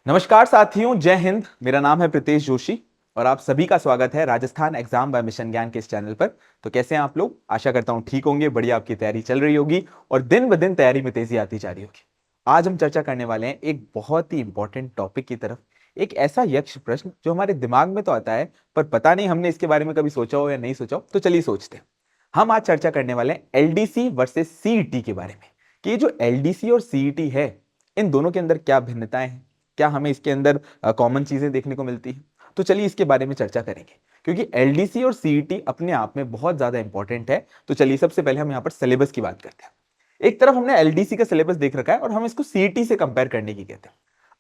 नमस्कार साथियों, जय हिंद। मेरा नाम है प्रीतेश जोशी और आप सभी का स्वागत है राजस्थान एग्जाम बाय मिशन ज्ञान के इस चैनल पर। तो कैसे हैं आप लोग? आशा करता हूं ठीक होंगे, बढ़िया आपकी तैयारी चल रही होगी और दिन ब दिन तैयारी में तेजी आती जा रही होगी। आज हम चर्चा करने वाले हैं एक बहुत ही इंपॉर्टेंट टॉपिक की तरफ, एक ऐसा यक्ष प्रश्न जो हमारे दिमाग में तो आता है पर पता नहीं हमने इसके बारे में कभी सोचा हो या नहीं सोचा हो। तो चलिए सोचते हैं। हम आज चर्चा करने वाले हैं एलडीसी वर्सेस सीईटी के बारे में कि ये जो एलडीसी और सीईटी है, इन दोनों के अंदर क्या भिन्नताएं हैं, क्या हमें इसके अंदर कॉमन चीजें देखने को मिलती हैं। तो चलिए इसके बारे में चर्चा करेंगे क्योंकि एलडीसी और सीईटी अपने आप में बहुत ज्यादा इंपॉर्टेंट है। तो चलिए सबसे पहले हम यहाँ पर सिलेबस की बात करते हैं। एक तरफ हमने एलडीसी का सिलेबस देख रखा है और हम इसको सीईटी से कंपेयर करने की कहते हैं।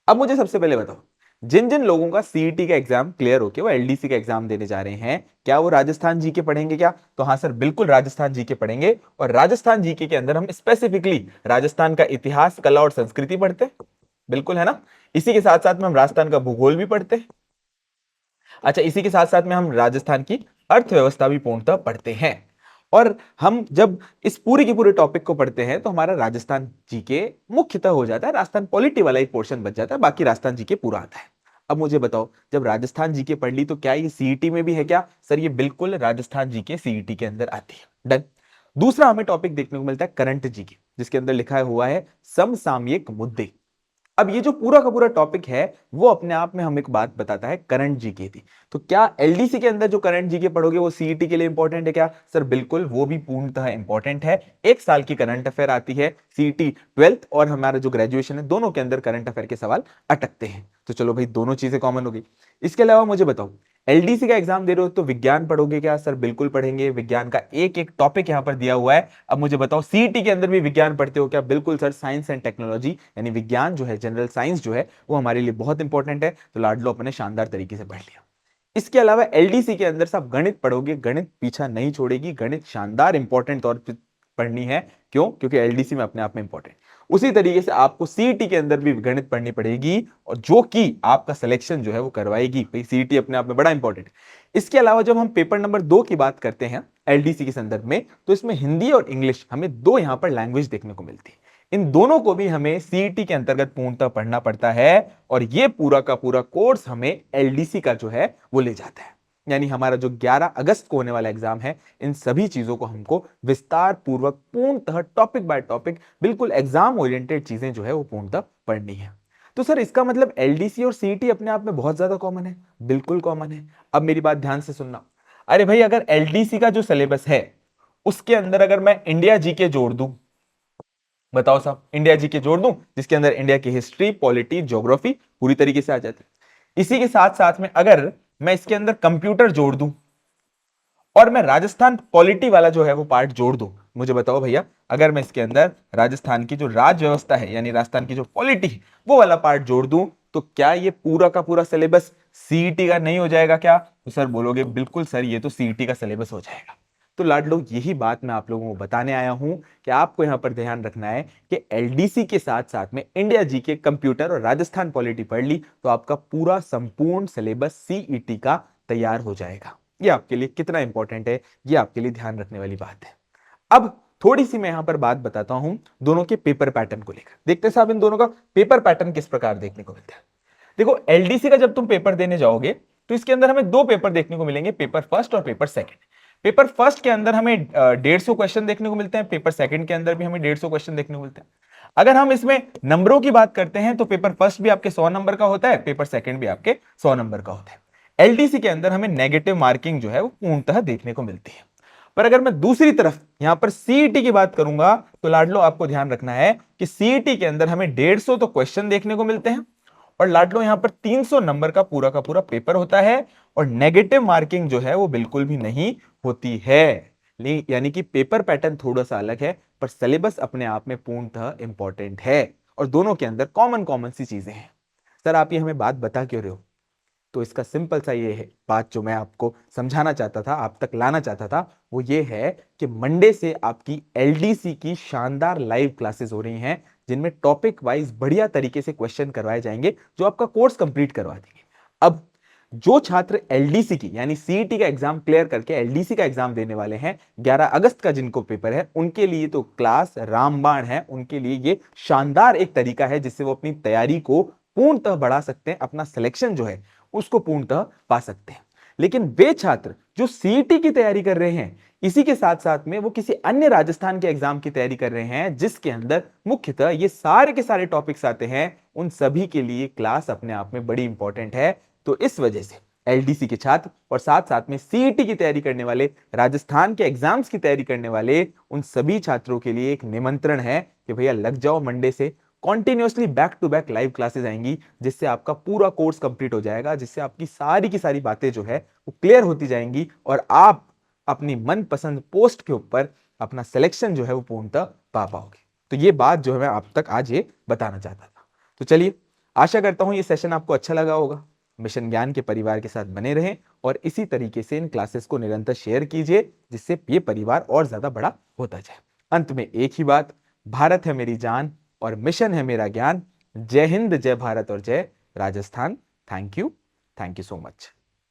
अब मुझे सबसे पहले बताओ, जिन जिन लोगों का सीईटी का एग्जाम क्लियर होके वो एलडीसी का एग्जाम देने जा रहे हैं, क्या वो राजस्थान जीके पढ़ेंगे क्या? तो हाँ सर, बिल्कुल राजस्थान जीके पढ़ेंगे। और राजस्थान जीके के अंदर हम स्पेसिफिकली राजस्थान का इतिहास, कला और संस्कृति पढ़ते हैं, बिल्कुल है ना। इसी के साथ साथ में हम राजस्थान का भूगोल भी पढ़ते हैं। अच्छा, इसी के साथ साथ में हम राजस्थान की अर्थव्यवस्था भी पूर्णतः पढ़ते हैं। और हम जब इस पूरी की पूरे टॉपिक को पढ़ते हैं तो हमारा राजस्थान जीके मुख्यतः हो जाता है, राजस्थान पॉलिटी वाला एक पोर्शन बच जाता है, बाकी राजस्थान जीके पूरा आता है। अब मुझे बताओ, जब राजस्थान जीके पढ़ ली तो क्या ये सीईटी में भी है क्या? सर ये बिल्कुल राजस्थान जीके सीईटी के अंदर आती है। डन। दूसरा हमें टॉपिक देखने को मिलता है करंट जीके, जिसके अंदर लिखा हुआ है समसामयिक मुद्दे। अब ये जो पूरा का पूरा टॉपिक है वो अपने आप में हमें एक बात बताता है, करंट जीके थी। तो क्या एलडीसी के अंदर जो करंट जीके पढ़ोगे वो सीईटी के लिए इंपॉर्टेंट है क्या? सर बिल्कुल, वो भी पूर्णतः इंपॉर्टेंट है। एक साल की करंट अफेयर आती है, सीईटी 12th और हमारा जो ग्रेजुएशन है, दोनों के अंदर करंट अफेयर के सवाल अटकते हैं। तो चलो भाई, दोनों चीजें कॉमन हो गई। इसके अलावा मुझे बताओ, एलडीसी का एग्जाम दे रहे हो तो विज्ञान पढ़ोगे क्या? सर बिल्कुल पढ़ेंगे, विज्ञान का एक एक टॉपिक यहां पर दिया हुआ है। अब मुझे बताओ, सीईटी के अंदर भी विज्ञान पढ़ते हो क्या? बिल्कुल सर, साइंस एंड टेक्नोलॉजी यानी विज्ञान जो है, जनरल साइंस जो है, वो हमारे लिए बहुत इंपॉर्टेंट है। तो लाड लो अपने शानदार तरीके से पढ़ लिया। इसके अलावा एलडीसी के अंदर सब गणित पढ़ोगे, गणित पीछा नहीं छोड़ेगी, गणित शानदार इंपॉर्टेंट तौर पर पढ़नी है। क्यों? क्योंकि एलडीसी में अपने आप में इंपॉर्टेंट। उसी तरीके से आपको सीईटी के अंदर भी गणित पढ़नी पड़ेगी और जो कि आपका सिलेक्शन जो है वो करवाएगी। भाई सीईटी अपने आप में बड़ा इंपॉर्टेंट है। इसके अलावा जब हम पेपर नंबर 2 की बात करते हैं एलडीसी के संदर्भ में, तो इसमें हिंदी और इंग्लिश हमें दो यहां पर लैंग्वेज देखने को मिलती है। इन दोनों को भी हमें सीईटी के अंतर्गत पूर्णतः पढ़ना पड़ता है और ये पूरा का पूरा कोर्स हमें एलडीसी का जो है वो ले जाता है। यानी हमारा जो 11 अगस्त को होने वाला एग्जाम है, इन सभी चीजों को हमको विस्तार पूर्वक पूर्णतः टॉपिक बाय टॉपिक बिल्कुल एग्जाम ओरिएंटेड चीजें जो है वो पूर्णतः पढ़नी है। तो सर इसका मतलब एलडीसी और सीईटी अपने आप में बहुत ज्यादा कॉमन है? बिल्कुल कॉमन है। अब मेरी बात ध्यान से सुनना। अरे भाई, अगर एलडीसी का जो सिलेबस है उसके अंदर अगर मैं इंडिया जीके जोड़ दूं, बताओ साहब, इंडिया जीके जोड़ दूं जिसके अंदर इंडिया की हिस्ट्री, पॉलिटी, ज्योग्राफी पूरी तरीके से आ जाती है। इसी के साथ साथ में अगर मैं इसके अंदर कंप्यूटर जोड़ दूं और मैं राजस्थान पॉलिटी वाला जो है वो पार्ट जोड़ दूं, मुझे बताओ भैया, अगर मैं इसके अंदर राजस्थान की जो राज्य व्यवस्था है यानी राजस्थान की जो पॉलिटी है वो वाला पार्ट जोड़ दूं, तो क्या ये पूरा का पूरा सिलेबस सीईटी का नहीं हो जाएगा क्या? तो सर बोलोगे बिल्कुल सर, ये तो सीईटी का सिलेबस हो जाएगा। तो लाडलो, यही बात मैं आप लोगों को बताने आया हूं कि आपको यहां पर ध्यान रखना है कि एलडीसी के साथ साथ में इंडिया जीके, कंप्यूटर और राजस्थान पॉलिटी पढ़ ली तो आपका पूरा संपूर्ण सिलेबस सीईटी का तैयार हो जाएगा। ये आपके लिए कितना इंपॉर्टेंट है, ये आपके लिए ध्यान रखने वाली बात है। अब थोड़ी सी मैं यहां पर बात बताता हूं दोनों के पेपर पैटर्न को लेकर। देखते हैं साहब इन दोनों का पेपर पैटर्न किस प्रकार देखने को मिलता है। देखो, एलडीसी का जब तुम पेपर देने जाओगे तो इसके अंदर हमें दो पेपर देखने को मिलेंगे, पेपर फर्स्ट और पेपर सेकंड। पेपर फर्स्ट के अंदर हमें 150 क्वेश्चन देखने को मिलते हैं, पेपर सेकंड के अंदर भी हमें 150 क्वेश्चन देखने को मिलते हैं। अगर हम इसमें नंबरों की बात करते हैं तो पेपर फर्स्ट भी आपके 100 नंबर का होता है, पेपर सेकंड भी आपके 100 नंबर का होता है। एलडीसी के अंदर हमें नेगेटिव मार्किंग जो है वो पूर्णतः देखने को मिलती है। पर अगर मैं दूसरी तरफ यहां पर सीईटी की बात करूंगा तो लाडलो आपको ध्यान रखना है कि सीईटी के अंदर हमें 150 तो क्वेश्चन देखने को मिलते हैं और लाडलो यहां पर 300 नंबर का पूरा पेपर होता है और नेगेटिव मार्किंग जो है वो बिल्कुल भी नहीं होती है। यानी कि पेपर पैटर्न थोड़ा सा अलग है पर सिलेबस अपने आप में पूर्णतः इंपॉर्टेंट है और दोनों के अंदर कॉमन कॉमन सी चीजें हैं। सर आप ये हमें बात बता क्यों रहे हो? तो इसका सिंपल सा ये है, बात जो मैं आपको समझाना चाहता था, आप तक लाना चाहता था, वो ये है कि मंडे से आपकी एलडीसी की शानदार लाइव क्लासेस हो रही हैं जिनमें टॉपिक वाइज बढ़िया तरीके से क्वेश्चन करवाए जाएंगे जो आपका कोर्स कंप्लीट करवा देंगे। अब जो छात्र एलडीसी की यानी सीईटी का एग्जाम क्लियर करके एलडीसी का एग्जाम देने वाले हैं, 11 अगस्त का जिनको पेपर है, उनके लिए तो क्लास रामबाण है। उनके लिए ये शानदार एक तरीका है जिससे वो अपनी तैयारी को पूर्णतः बढ़ा सकते हैं, अपना सिलेक्शन जो है उसको पूर्णतः पा सकते हैं। लेकिन वे छात्र जो सीईटी की तैयारी कर रहे हैं, इसी के साथ साथ में वो किसी अन्य राजस्थान के एग्जाम की तैयारी कर रहे हैं जिसके अंदर मुख्यतः ये सारे के सारे टॉपिक्स आते हैं, उन सभी के लिए क्लास अपने आप में बड़ी इंपॉर्टेंट है। तो इस वजह से एलडीसी के छात्र और साथ साथ में सीईटी की तैयारी करने वाले, राजस्थान के एग्जाम्स की तैयारी करने वाले उन सभी छात्रों के लिए एक निमंत्रण है कि भैया लग जाओ, मंडे से continuously back to back live classes आएंगी, जिससे आपका पूरा कोर्स कंप्लीट हो जाएगा, जिससे आपकी सारी की सारी बातें जो है वो क्लियर होती जाएंगी और आप अपनी मनपसंद पोस्ट के ऊपर अपना सिलेक्शन जो है वो पूर्णतः पा पाओगे। तो ये बात जो है मैं आप तक आज ये बताना चाहता था। तो चलिए, आशा करता हूं ये सेशन आपको अच्छा लगा होगा। मिशन ज्ञान के परिवार के साथ बने रहें और इसी तरीके से इन क्लासेस को निरंतर शेयर कीजिए, जिससे ये परिवार और ज्यादा बड़ा होता जाए। अंत में एक ही बात, भारत है मेरी जान और मिशन है मेरा ज्ञान। जय हिंद, जय भारत और जय Rajasthan. Thank you so much.